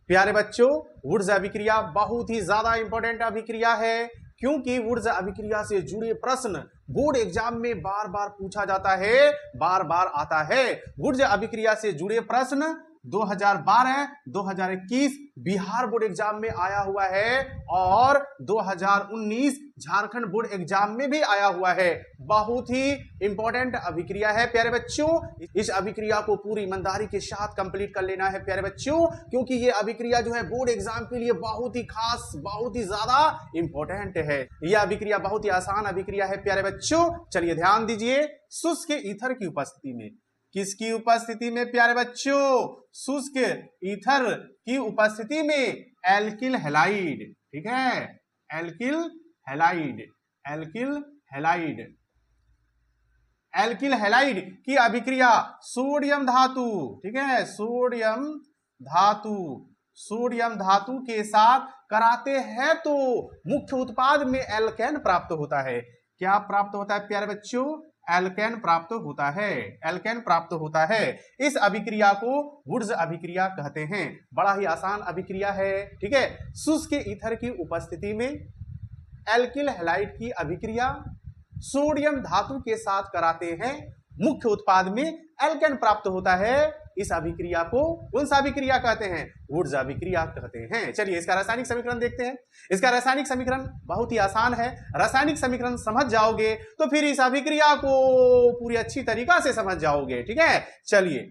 प्यारे बच्चों, वुड्स अभिक्रिया बहुत ही ज्यादा इंपॉर्टेंट अभिक्रिया है, क्योंकि वुड्स अभिक्रिया से जुड़े प्रश्न बोर्ड एग्जाम में बार बार पूछा जाता है, बार बार आता है। वुड्स अभिक्रिया से जुड़े प्रश्न 2012, 2021 बिहार बोर्ड एग्जाम में आया हुआ है और 2019 झारखंड बोर्ड एग्जाम में भी आया हुआ है। बहुत ही इंपॉर्टेंट अभिक्रिया है प्यारे बच्चों। इस अभिक्रिया को पूरी ईमानदारी के साथ कंप्लीट कर लेना है प्यारे बच्चों, क्योंकि ये अभिक्रिया जो है बोर्ड एग्जाम के लिए बहुत ही खास, बहुत ही ज्यादा इंपॉर्टेंट है। यह अभिक्रिया बहुत ही आसान अभिक्रिया है प्यारे बच्चों। चलिए ध्यान दीजिए, शुष्क ईथर की उपस्थिति में, किसकी उपस्थिति में प्यारे बच्चों? शुष्क ईथर की उपस्थिति में एल्किल हैलाइड, ठीक है, alkyl halide, alkyl halide, alkyl halide की अभिक्रिया सोडियम धातु, ठीक है, सोडियम धातु, सोडियम धातु के साथ कराते हैं तो मुख्य उत्पाद में एल्केन प्राप्त होता है। क्या प्राप्त होता है प्यारे बच्चों? एल्केन प्राप्त होता है, एल्केन प्राप्त होता है। इस अभिक्रिया को वुड्स अभिक्रिया कहते हैं। बड़ा ही आसान अभिक्रिया है, ठीक है। शुष्क ईथर की उपस्थिति में एल्किल हैलाइड की अभिक्रिया सोडियम धातु के साथ कराते हैं, मुख्य उत्पाद में एल्केन प्राप्त होता है। इस अभिक्रिया को कौन सा अभिक्रिया कहते हैं? वुड्स अभिक्रिया कहते हैं। चलिए इसका रासायनिक समीकरण देखते हैं। इसका रासायनिक समीकरण बहुत ही आसान है। रासायनिक समीकरण समझ जाओगे तो फिर इस अभिक्रिया को पूरी अच्छी तरीका से समझ जाओगे, ठीक है। चलिए,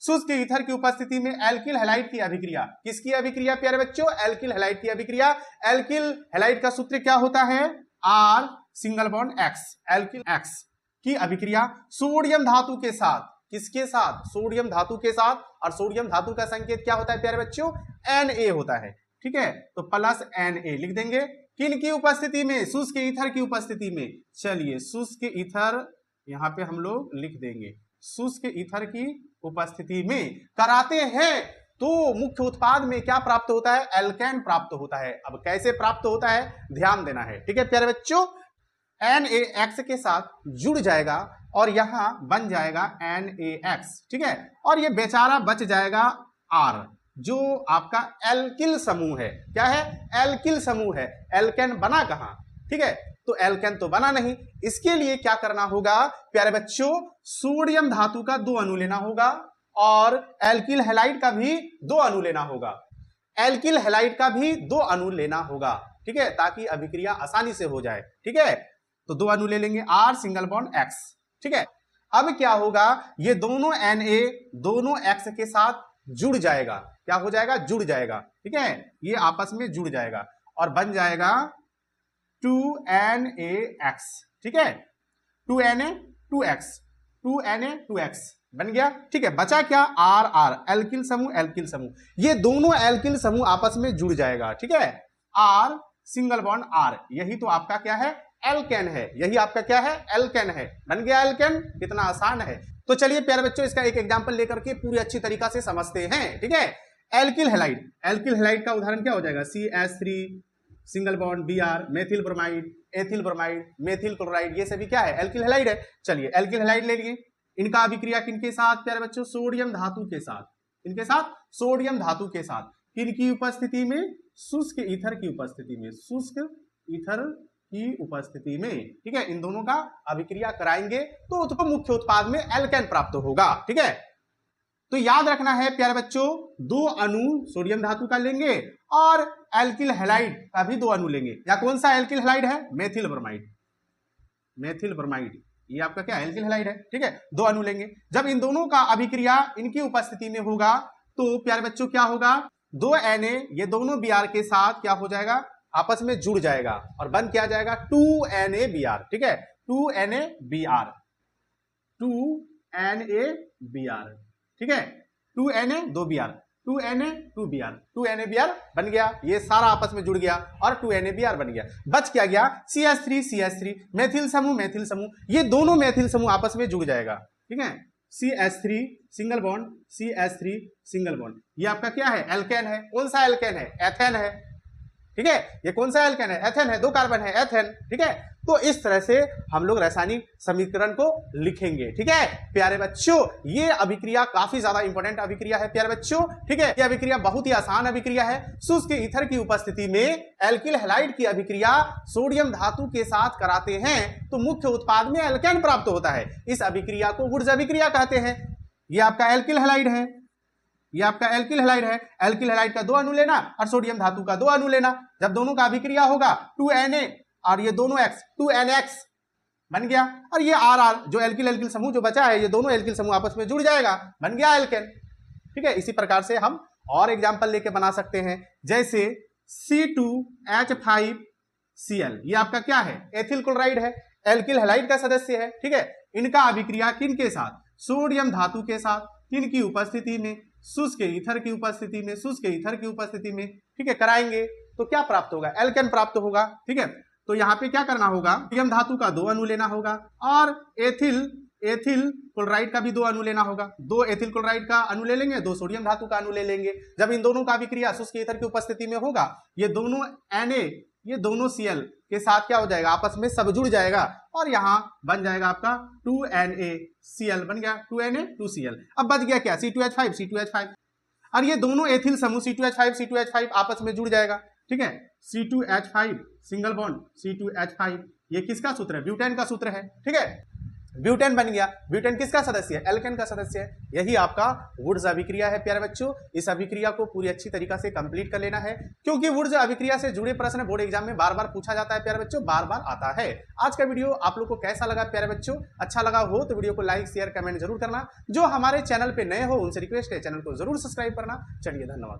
शुष्क ईथर की उपस्थिति में एल्किल हैलाइड की अभिक्रिया, किसकी अभिक्रिया प्यारे बच्चों? एल्किल हैलाइड की अभिक्रिया। एल्किल हैलाइड का सूत्र क्या होता है? R single bond X, alkyl X की अभिक्रिया सोडियम धातु के साथ, किसके साथ? सोडियम धातु के साथ। और सोडियम धातु का संकेत क्या होता है प्यारे बच्चों? Na होता है, ठीक है। तो प्लस Na लिख देंगे। किन की उपस्थिति में? शुष्क ईथर की उपस्थिति में। चलिए, शुष्क ईथर यहां पे हम लोग लिख देंगे, शुष्क ईथर की उपस्थिति में कराते हैं तो मुख्य उत्पाद में क्या प्राप्त होता है? एल्केन प्राप्त होता है। अब कैसे प्राप्त होता है ध्यान देना है, ठीक है प्यारे बच्चों। NaX के साथ जुड़ जाएगा और यहां बन जाएगा NaX, ठीक है। और ये बेचारा बच जाएगा R, जो आपका एल्किल समूह है। क्या है? एल्किल समूह है। एल्केन बना कहां? ठीक है, तो एल्केन तो बना नहीं। इसके लिए क्या करना होगा प्यारे बच्चों? सोडियम धातु का 2 अणु लेना होगा और एल्किल हैलाइड का भी 2 अणु लेना होगा। एल्किल हैलाइड का भी 2 अणु लेना होगा, ठीक है, ताकि अभिक्रिया आसानी से हो जाए, ठीक है। तो 2 अणु ले लेंगे, R सिंगल बॉन्ड X, ठीक है। अब क्या होगा? ये दोनों Na दोनों X के साथ जुड़ जाएगा। क्या हो जाएगा? जुड़ जाएगा, ठीक है। ये आपस में जुड़ जाएगा और बन जाएगा 2NaX, ठीक है। 2Na2X, 2Na2X बन गया, ठीक है। बचा क्या? R एल्किल समूह, एल्किल समूह। ये दोनों एल्किल समूह आपस में जुड़ जाएगा, ठीक है। R सिंगल बॉन्ड R, यही तो आपका क्या है? एल्केन है। यही आपका क्या है? एल्केन है। बन गया एल्केन। कितना आसान है। तो चलिए प्यारे बच्चों, इसका एक एग्जांपल लेकर के पूरी अच्छी तरीका से समझते हैं, ठीक है। एल्किल हैलाइड, एल्किल हैलाइड का उदाहरण क्या हो जाएगा? CH3 single bond Br, methyl bromide, ethyl bromide, methyl chloride, ये सभी क्या है? एल्किल हैलाइड है। चलिए एल्किल हैलाइड ले लिए। इनका अभिक्रिया किनके साथ प्यारे बच्चों? सोडियम धातु के साथ। इनके साथ सोडियम धातु के साथ। किनकी उपस्थिति में? शुष्क ईथर की उपस्थिति में, शुष्क ईथर की उपस्थिति में, ठीक है। इन दोनों का अभिक्रिया कराएंगे तो मुख्य उत्पाद में एल्केन प्राप्त होगा, ठीक है। तो याद रखना है प्यारे बच्चों, 2 अणु सोडियम धातु का लेंगे और एल्किल हैलाइड का भी 2 अणु लेंगे। या कौन सा एल्किल हैलाइड है? मेथिल ब्रोमाइड, मेथिल ब्रोमाइड, ये आपका क्या? एल्किल हैलाइड है, ठीक है। 2 अणु लेंगे। जब इन दोनों का अभिक्रिया इनकी उपस्थिति में होगा तो प्यारे बच्चों क्या होगा? 2 Na ये दोनों Br के साथ क्या हो जाएगा? आपस में जुड़ जाएगा और बन क्या जाएगा? 2NaBr, ठीक है। 2NaBr, 2NaBr, ठीक है। 2Na 2Br, 2Na2Br, 2NaBr बन गया। ये सारा आपस में जुड़ गया और 2NaBr बन गया। बच क्या गया? CH3 CH3, मेथिल समूह, मेथिल समूह। ये दोनों मेथिल समूह आपस में जुड़ जाएगा, ठीक है। CH3 single bond, CH3 single bond, ये आपका क्या है? एल्केन है। कौन सा एल्केन है? एथेन है। ठीक है, ये कौन सा एल्केन है? एथेन है, 2 कार्बन है, एथेन। ठीक है, तो इस तरह से हम लोग रासायनिक समीकरण को लिखेंगे। ठीक है प्यारे बच्चों, ये अभिक्रिया काफी ज्यादा इंपॉर्टेंट अभिक्रिया है प्यारे बच्चों। ठीक है, ये अभिक्रिया बहुत ही आसान अभिक्रिया है। शुष्क ईथर की उपस्थिति में एल्किल हैलाइड की अभिक्रिया सोडियम धातु के साथ कराते हैं तो मुख्य उत्पाद में एल्केन प्राप्त होता है। इस अभिक्रिया को वुड्स अभिक्रिया कहते हैं। ये आपका एल्किल हैलाइड है, ये आपका एल्किल हैलाइड है। एल्किल हैलाइड का 2 अणु लेना और सोडियम धातु का 2 अणु लेना। जब दोनों का अभिक्रिया होगा 2Na और ये दोनों X 2NX बन गया, और ये RR जो एल्किल एल्किल समूह जो बचा है, ये दोनों एल्किल समूह आपस में जुड़ जाएगा, बन गया एल्केन। ठीक है, इसी प्रकार से हम और एग्जांपल लेके बना सकते हैं, जैसे C2H5Cl, ये आपका क्या है? एथिल क्लोराइड है, एल्किल हैलाइड का सदस्य है। ठीक है, इनका अभिक्रिया किन के साथ? सोडियम धातु के साथ, किन की उपस्थिति में? शुष्क ईथर की उपस्थिति में, शुष्क ईथर की उपस्थिति में। ठीक है, कराएंगे तो क्या प्राप्त होगा? एल्केन प्राप्त होगा। ठीक है, तो यहाँ पे क्या करना होगा? सोडियम धातु का 2 अणु लेना होगा और एथिल क्लोराइड का भी 2 अणु लेना होगा। 2 एथिल क्लोराइड का अणु ले लेंगे, 2 सोडियम धातु का अणु ले लेंगे। जब इन दोनों का अभिक्रिया शुष्क ईथर की उपस्थिति में होगा, ये दोनों Na ये दोनों Cl के साथ क्या हो जाएगा? आपस में सब जुड़ जाएगा और यहां बन जाएगा आपका 2NaCl, बन गया 2Na 2Cl। अब बच गया क्या? C2H5 और ये दोनों एथिल समूह C2H5 आपस में जुड़ जाएगा। ठीक है, C2H5 सिंगल बॉन्ड C2H5, ये किसका सूत्र है? ब्यूटेन का सूत्र है। ठीक है, ब्यूटेन बन गया। ब्यूटेन किसका सदस्य है? एल्केन का सदस्य है। यही आपका वुड्स अभिक्रिया है प्यारे बच्चों। इस अभिक्रिया को पूरी अच्छी तरीका से कंप्लीट कर लेना है, क्योंकि वुड्स अभिक्रिया से जुड़े प्रश्न बोर्ड एग्जाम में बार बार पूछा जाता है प्यारे बच्चों, बार बार आता है। आज का वीडियो आप लोग को कैसा लगा प्यारे बच्चों? अच्छा लगा हो तो वीडियो को लाइक शेयर कमेंट जरूर करना। जो हमारे चैनल पे नए हो उनसे रिक्वेस्ट है चैनल को जरूर सब्सक्राइब करना। चलिए धन्यवाद।